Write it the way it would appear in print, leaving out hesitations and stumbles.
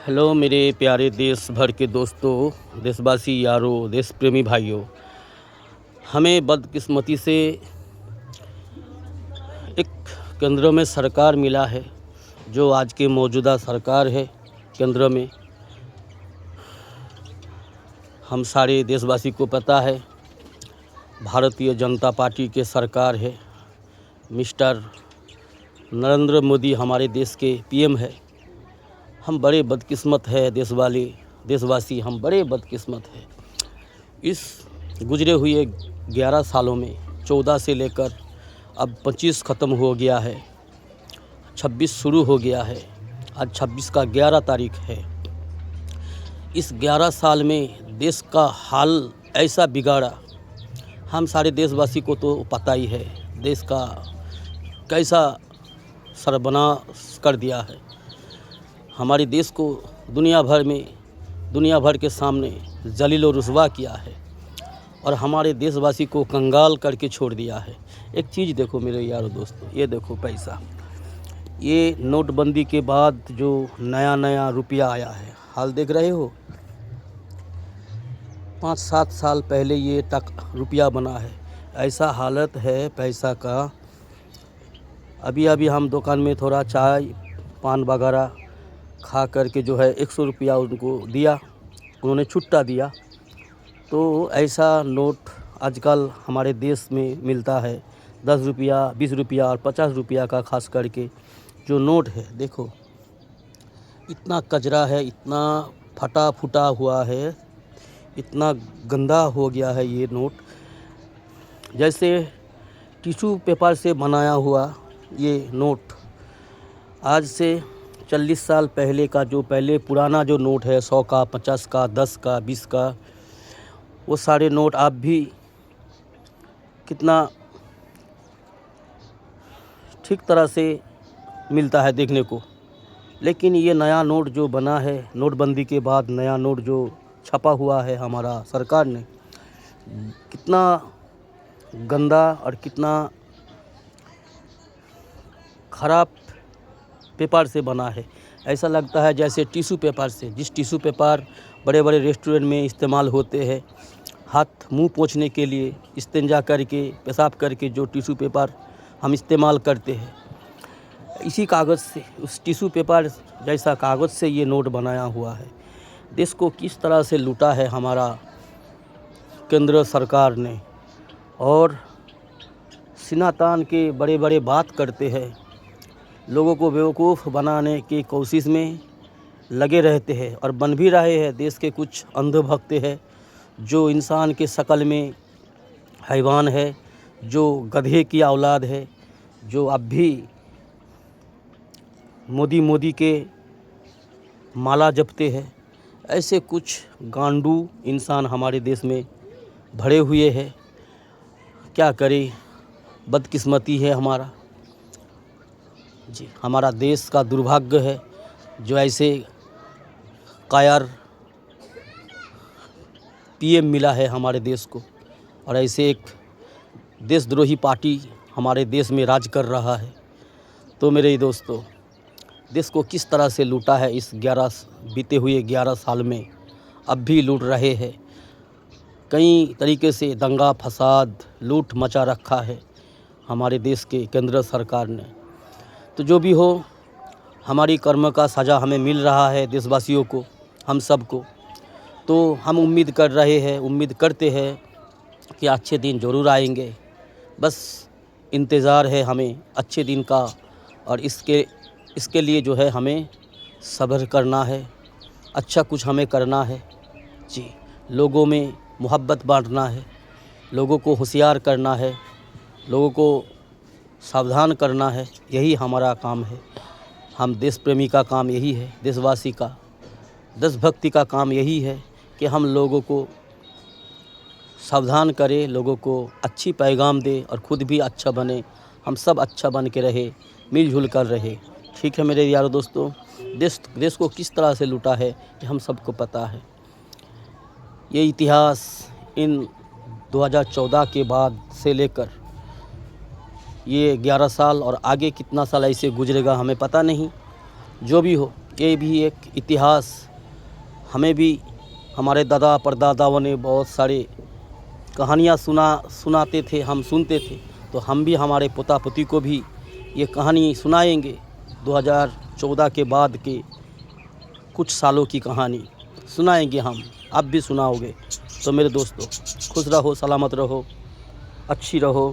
Hello मेरे प्यारे देश भर के दोस्तों, देशवासी यारों, देश प्रेमी भाइयों। हमें बदकिस्मती से एक केंद्र में सरकार मिला है, जो आज के मौजूदा सरकार है केंद्र में। हम सारे देशवासी को पता है, भारतीय जनता पार्टी के सरकार है। मिस्टर नरेंद्र मोदी हमारे देश के पीएम है। हम बड़े बदकिस्मत है देशवासी, हम बड़े बदकिस्मत है। इस गुजरे हुए 11 सालों में 14 से लेकर अब 25 ख़त्म हो गया है, 26 शुरू हो गया है। आज 26 का 11 तारीख है। इस 11 साल में देश का हाल ऐसा बिगाड़ा, हम सारे देशवासी को तो पता ही है देश का कैसा सर्वनाश कर दिया है। हमारे देश को दुनिया भर के सामने जलील और रुसवा किया है और हमारे देशवासी को कंगाल करके छोड़ दिया है। एक चीज़ देखो मेरे यारों दोस्तों, ये देखो पैसा, ये नोटबंदी के बाद जो नया रुपया आया है, हाल देख रहे हो। 5-7 साल पहले ये रुपया बना है। ऐसा हालत है पैसा का। अभी हम दुकान में थोड़ा चाय पान वगैरह खा करके जो है 100 रुपया उनको दिया, उन्होंने छुट्टा दिया। तो ऐसा नोट आजकल हमारे देश में मिलता है। 10 रुपया, 20 रुपया और 50 रुपया का खास करके जो नोट है, देखो इतना कचरा है, इतना फटा फूटा हुआ है, इतना गंदा हो गया है ये नोट। जैसे टिश्यू पेपर से बनाया हुआ ये नोट। आज से 40 साल पहले का जो पुराना जो नोट है, 100 का, 50 का, 10 का, 20 का, वो सारे नोट आप भी कितना ठीक तरह से मिलता है देखने को। लेकिन ये नया नोट जो बना है, नोटबंदी के बाद नया नोट जो छपा हुआ है हमारा सरकार ने, कितना गंदा और कितना ख़राब पेपर से बना है। ऐसा लगता है जैसे टिश्यू पेपर से, जिस टिश्यू पेपर बड़े बड़े रेस्टोरेंट में इस्तेमाल होते हैं, हाथ मुंह पोंछने के लिए, इस्तिंजा करके, पेशाब करके जो टिश्यू पेपर हम इस्तेमाल करते हैं, इसी कागज़ से, उस टिश्यू पेपर जैसा कागज़ से ये नोट बनाया हुआ है। देश को किस तरह से लूटा है हमारा केंद्र सरकार ने। और सीना तान के बड़े बड़े बात करते हैं, लोगों को बेवकूफ़ बनाने की कोशिश में लगे रहते हैं और बन भी रहे हैं। देश के कुछ अंधभक्त हैं जो इंसान के शक्ल में हैवान है, जो गधे की औलाद है, जो अब भी मोदी के माला जपते हैं। ऐसे कुछ गांडू इंसान हमारे देश में भरे हुए हैं। क्या करें, बदकिस्मती है हमारा जी। हमारा देश का दुर्भाग्य है जो ऐसे कायर पीएम मिला है हमारे देश को, और ऐसे एक देशद्रोही पार्टी हमारे देश में राज कर रहा है। तो मेरे दोस्तों, देश को किस तरह से लूटा है इस बीते हुए 11 साल में, अब भी लूट रहे हैं। कई तरीके से दंगा फसाद लूट मचा रखा है हमारे देश के केंद्र सरकार ने। तो जो भी हो, हमारी कर्म का सज़ा हमें मिल रहा है देशवासियों को, हम सब को। तो हम उम्मीद करते हैं कि अच्छे दिन ज़रूर आएंगे। बस इंतज़ार है हमें अच्छे दिन का, और इसके लिए जो है हमें सब्र करना है, अच्छा कुछ हमें करना है जी। लोगों में मोहब्बत बांटना है, लोगों को होशियार करना है, लोगों को सावधान करना है, यही हमारा काम है। हम देश प्रेमी का काम यही है, देशवासी का, देशभक्ति का काम यही है कि हम लोगों को सावधान करें, लोगों को अच्छी पैगाम दें और ख़ुद भी अच्छा बने। हम सब अच्छा बन के रहे, मिलजुल कर रहे। ठीक है मेरे यारों दोस्तों, देश को किस तरह से लूटा है कि हम सबको पता है। ये इतिहास इन 2014 के बाद से लेकर ये 11 साल और आगे कितना साल ऐसे गुजरेगा हमें पता नहीं। जो भी हो, ये भी एक इतिहास, हमें भी हमारे दादा परदादाओं ने बहुत सारे कहानियाँ सुनाते थे, हम सुनते थे। तो हम भी हमारे पोता पोती को भी ये कहानी सुनाएंगे। 2014 के बाद के कुछ सालों की कहानी सुनाएंगे हम, आप भी सुनाओगे। तो मेरे दोस्तों खुश रहो, सलामत रहो, अच्छी रहो।